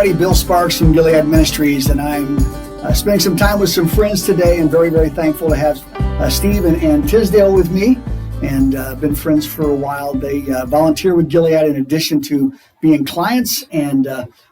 everybody. Bill Sparks from Gilead Ministries, and I'm spending some time with some friends today, and very, very thankful to have Steve and Tisdale with me, and been friends for a while. They volunteer with Gilead in addition to being clients, and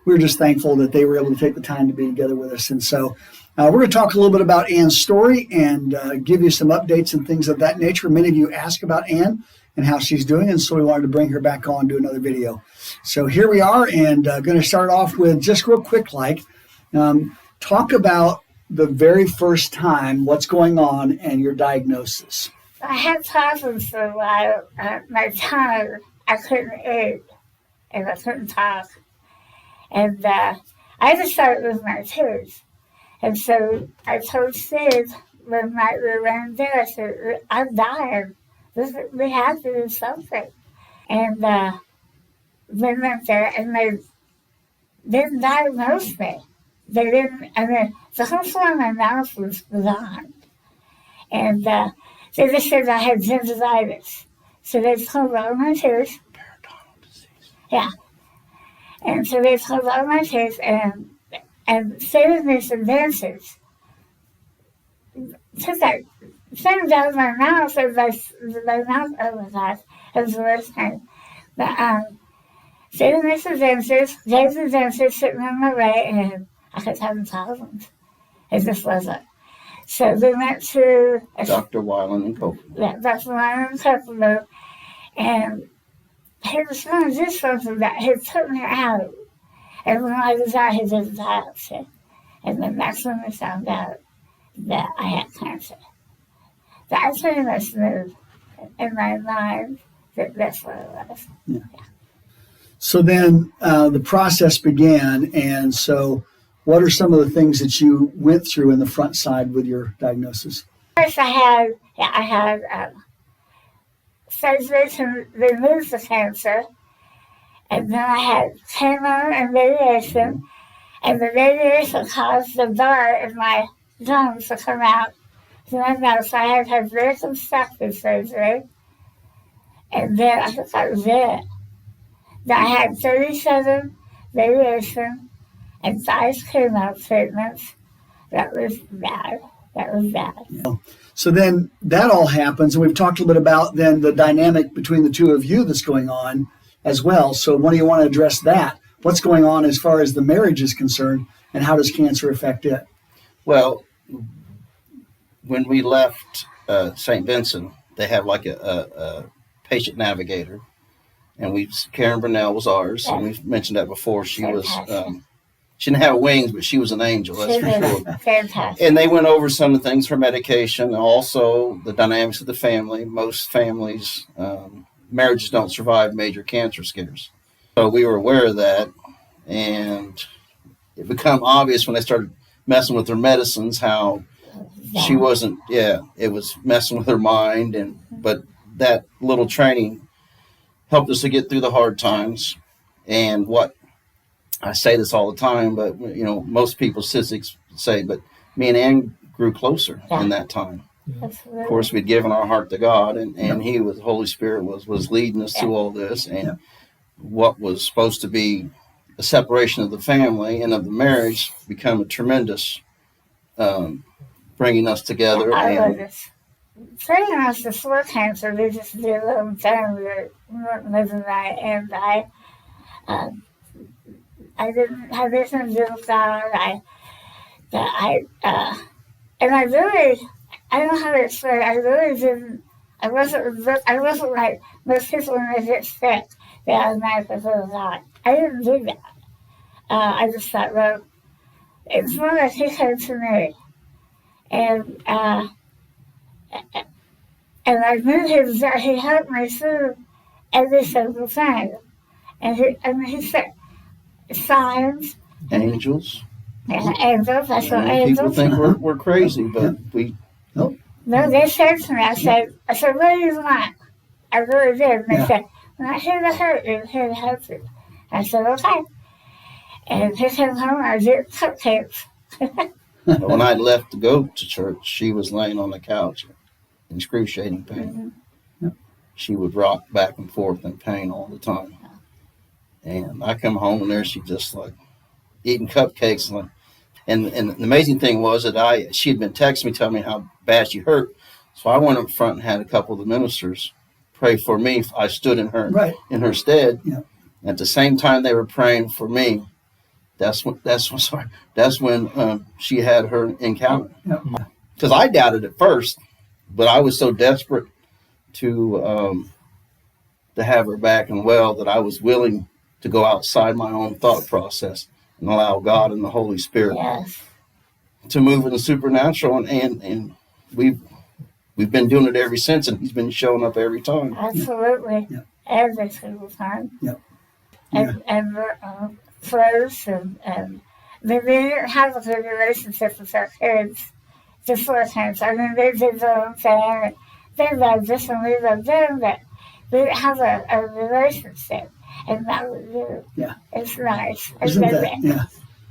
we're just thankful that they were able to take the time to be together with us. And so we're going to talk a little bit about Ann's story and give you some updates and things of that nature. Many of you ask about Ann and how she's doing, and so we wanted to bring her back on and do another video. So here we are, and going to start off with just real quick, talk about the very first time, what's going on, and your diagnosis. I had problems for a while. My tongue, I couldn't eat, and I couldn't talk. And I just thought it was my tooth. And so I told Steve when we were in there, I said, I'm dying. We have to do something. And we went there, and they didn't diagnose me. They didn't, the whole floor of my mouth was gone. And they just said I had gingivitis. So they pulled all my teeth. Periodontal disease. Yeah. And so they pulled all my teeth and saved me some dentures. Took that thing down my mouth, and my mouth, oh my gosh, it was the worst thing. But saved me some dentures, gave the dentures sitting on my way, and I kept having problems. It just wasn't. So we went to Dr. Weiland and Copeland. Yeah, Dr. Weiland and Copeland, and he was going to do something that he took me out. And when I was out, he did a biopsy. And then that's when we found out that I had cancer. That I pretty much knew in my mind that that's what it was. Yeah. So then the process began, and so what are some of the things that you went through in the front side with your diagnosis? First, I had surgery to remove the cancer, and then I had chemo and radiation, and the radiation caused the bar in my lungs to come out. So I had to have reconstructive surgery, and then I thought that was it. Then I had 37 radiation and 5 chemo treatments. That was bad. Yeah. So then that all happens, and we've talked a little bit about then the dynamic between the two of you that's going on as well. So when do you want to address that? What's going on as far as the marriage is concerned, and how does cancer affect it? Well, when we left St. Vincent, they have like a patient navigator, and Karen Burnell was ours, and we've mentioned that before. She was she didn't have wings, but she was an angel, that's for sure. Fantastic. And they went over some of the things for medication, also the dynamics of the family. Most families, marriages don't survive major cancer scares. So we were aware of that, and it became obvious when they started messing with her medicines how she wasn't, it was messing with her mind, but that little training helped us to get through the hard times. And what I say this all the time, but most people statistics say, but me and Ann grew closer in that time. Absolutely. Of course, we'd given our heart to God, and He, with the Holy Spirit, was leading us through all this. And what was supposed to be a separation of the family and of the marriage become a tremendous bringing us together. Pretty much before cancer, we just did a little family, Liz and I didn't have anything to do with God. And I really, I don't know how to explain it. I wasn't like most people when they get sick, they automatically feel God. I didn't do that. I just thought, well, it's more like He came to me. And I knew He helped me through every single thing. And He said, signs. Angels. Angels, I saw angels. People think we're crazy, but we... Nope. No, they said to me, I said, what do you want? I really did. And they said, I'm not here to hurt you, I'm here to help you. I said, okay. And he came home, I did cupcakes. When I left to go to church, she was laying on the couch in excruciating pain. Mm-hmm. She would rock back and forth in pain all the time. And I come home and there she just like eating cupcakes. And the amazing thing was that she had been texting me, telling me how bad she hurt. So I went up front and had a couple of the ministers pray for me. I stood in her stead. Yeah. At the same time they were praying for me, that's when she had her encounter. Because I doubted at first, but I was so desperate to have her back and well that I was willing to go outside my own thought process and allow God and the Holy Spirit to move in the supernatural, and we've been doing it ever since, and He's been showing up every time. Absolutely, every single time. Yep. And we're close, and we didn't have a good relationship with our kids beforehand. I mean, they did their own thing, they loved us and we loved them, but we didn't have a relationship. And now we do. Yeah. It's nice. Isn't that? Yeah.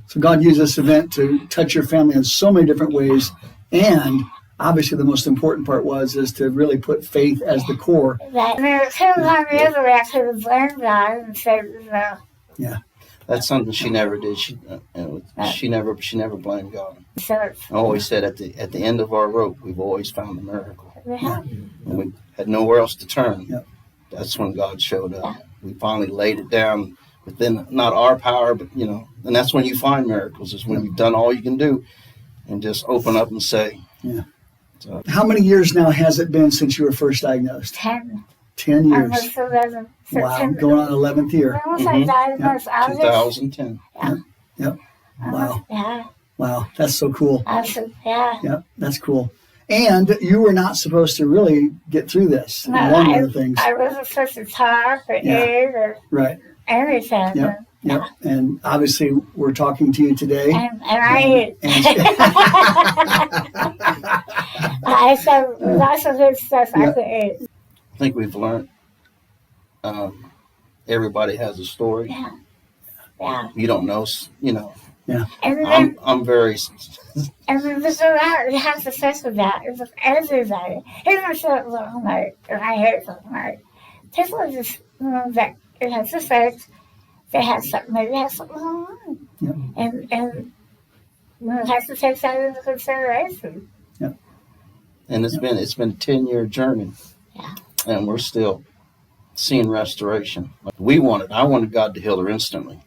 So God used this event to touch your family in so many different ways. And obviously the most important part is to really put faith as the core. That, I mean, it could have gone the other way. I could have blamed God and said, no. Yeah. That's something she never did. She never blamed God. So I always said at the end of our rope, we've always found a miracle. Yeah. And we had nowhere else to turn. Yep. That's when God showed up. We finally laid it down within not our power, but and that's when you find miracles, is when you've done all you can do and just open up and say. Yeah. So, how many years now has it been since you were first diagnosed? 10. 10 years. Almost 11. Wow, going on 11th year. When was I diagnosed? August? 2010. Yep. Wow. Yeah. Wow, that's so cool. Yeah. Yep, that's cool. And you were not supposed to really get through this. No, one of the things. I wasn't supposed to talk or eat or Right. anything. Yep. Yep. And obviously, we're talking to you today. And I eat. I said lots of good stuff I could eat. I think we've learned everybody has a story. Yeah. Yeah. You don't know, Yeah. And then, I'm very. and then this around, you have to think of that. It's like everybody. Even if it's long night, and I hate long night, people are just, that it has to think they have something, maybe they have something going on. Yep. And you have to take that into consideration. Yep. And it's been a 10-year journey. Yeah. And we're still seeing restoration. I wanted God to heal her instantly.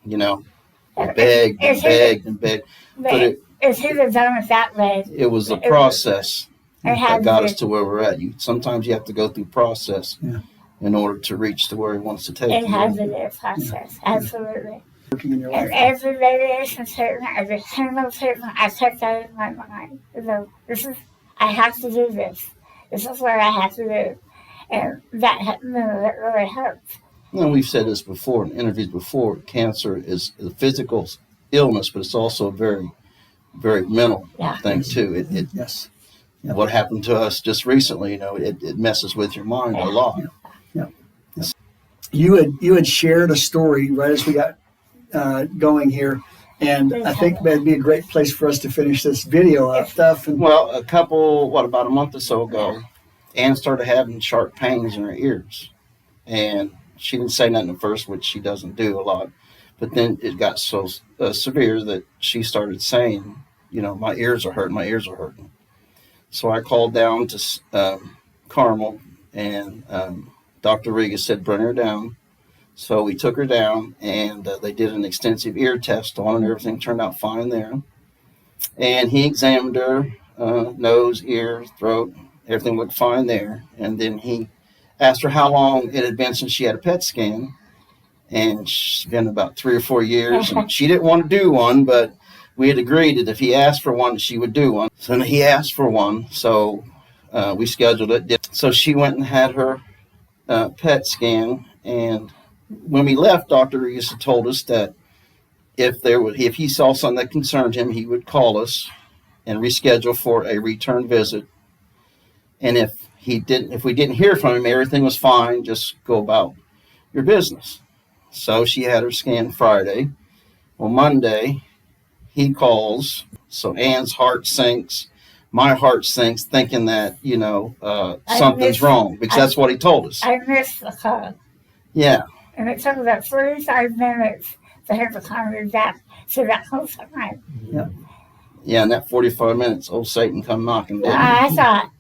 Begged and begged and begged. But if he'd have done it that way, it was a process it had that got to us to where we're at. Sometimes you have to go through process in order to reach to where He wants to take you. It has to be a process, absolutely. Working in your And life. every radiation treatment, every chemo treatment, I kept that in my mind. I have to do this. This is what I have to do. And that really helped. And we've said this before in interviews before. Cancer is a physical illness, but it's also a very, very mental thing too. Yes. What happened to us just recently, it messes with your mind a lot. Yeah. You had shared a story right as we got going here, and I think that'd be a great place for us to finish this video up stuff. And Well, about a month or so ago, Ann started having sharp pains in her ears, and she didn't say nothing at first, which she doesn't do a lot. But then it got so severe that she started saying, my ears are hurting. So I called down to Carmel, and Dr. Riga said, bring her down. So we took her down, and they did an extensive ear test on her, and everything turned out fine there. And he examined her, nose, ear, throat, everything looked fine there. And then he asked her how long it had been since she had a PET scan. And it's been about 3 or 4 years. And she didn't want to do one, but we had agreed that if he asked for one, she would do one. So he asked for one. So we scheduled it. So she went and had her PET scan. And when we left, Dr. Reese had told us that if he saw something that concerned him, he would call us and reschedule for a return visit. And if we didn't hear from him, everything was fine. Just go about your business. So she had her scan Friday. Well, Monday, he calls. So Ann's heart sinks. My heart sinks, thinking that, something's wrong, because that's what he told us. I missed the call. Yeah. And it took about 45 minutes for him to call me back to that whole time. Yeah, in that 45 minutes, old Satan come knocking, didn't he? I thought,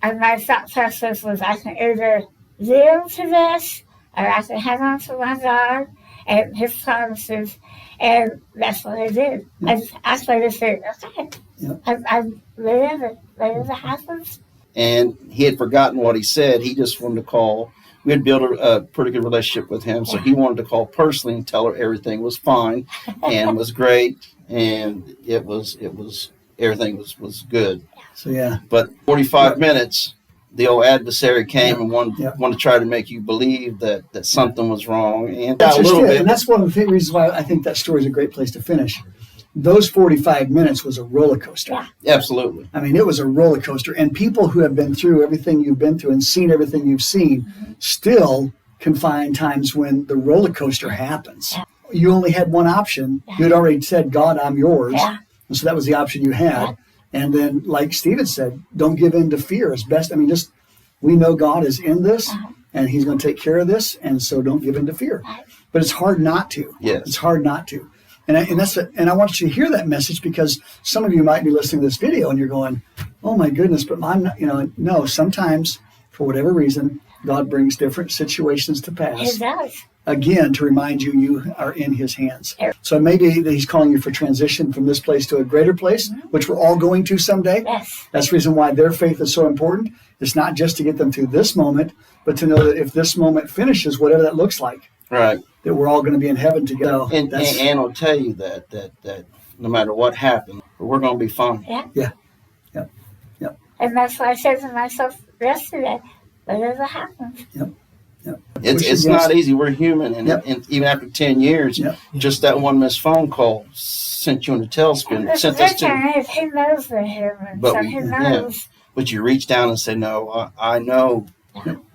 and my thought process was, I can either yield to this, or I can hang on to my God and His promises, and that's what I did. I actually just said, okay, I live it, whatever happens. And he had forgotten what he said. He just wanted to call. We had built a pretty good relationship with him, so he wanted to call personally and tell her everything was fine and was great, and it was everything was good. So yeah, But 45 minutes, the old adversary came and wanted to try to make you believe that something was wrong, and that's a just little it. bit. And that's one of the reasons why I think that story is a great place to finish. Those 45 minutes was a roller coaster. Yeah. Absolutely. I mean, it was a roller coaster. And people who have been through everything you've been through and seen everything you've seen still can find times when the roller coaster happens. Yeah. You only had one option. You had already said, God, I'm yours. Yeah. And so that was the option you had. And then, like Stephen said, don't give in to fear. As best, I mean, just we know God is in this and He's going to take care of this. And so don't give in to fear. But it's hard not to. Yes. It's hard not to. And I want you to hear that message, because some of you might be listening to this video and you're going, oh my goodness, but I'm not, no, sometimes for whatever reason, God brings different situations to pass. It does. Again, to remind you are in His hands. So maybe that He's calling you for transition from this place to a greater place, which we're all going to someday. Yes. That's the reason why their faith is so important. It's not just to get them through this moment, but to know that if this moment finishes, whatever that looks like, Right. that we're all going to be in heaven together. And I'll tell you that no matter what happens, we're going to be fine. Yeah. And that's why I said to myself yesterday, whatever happens. It's not easy. We're human, and, Yep. and even after 10 years, just that one missed phone call sent you in a tailspin. The Sent us thing to, is, He knows we're human, But so we- He yeah. knows. but you reach down and say, "No, I know,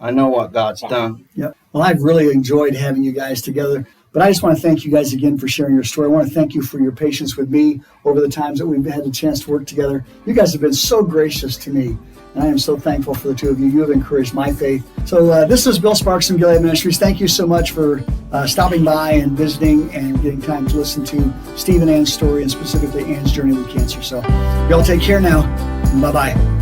I know what God's done." Yep. Well, I've really enjoyed having you guys together. But I just want to thank you guys again for sharing your story. I want to thank you for your patience with me over the times that we've had a chance to work together. You guys have been so gracious to me, and I am so thankful for the two of you. You have encouraged my faith. So this is Bill Sparks from Gilead Ministries. Thank you so much for stopping by and visiting and getting time to listen to Steve and Ann's story, and specifically Ann's journey with cancer. So y'all take care now. Bye-bye.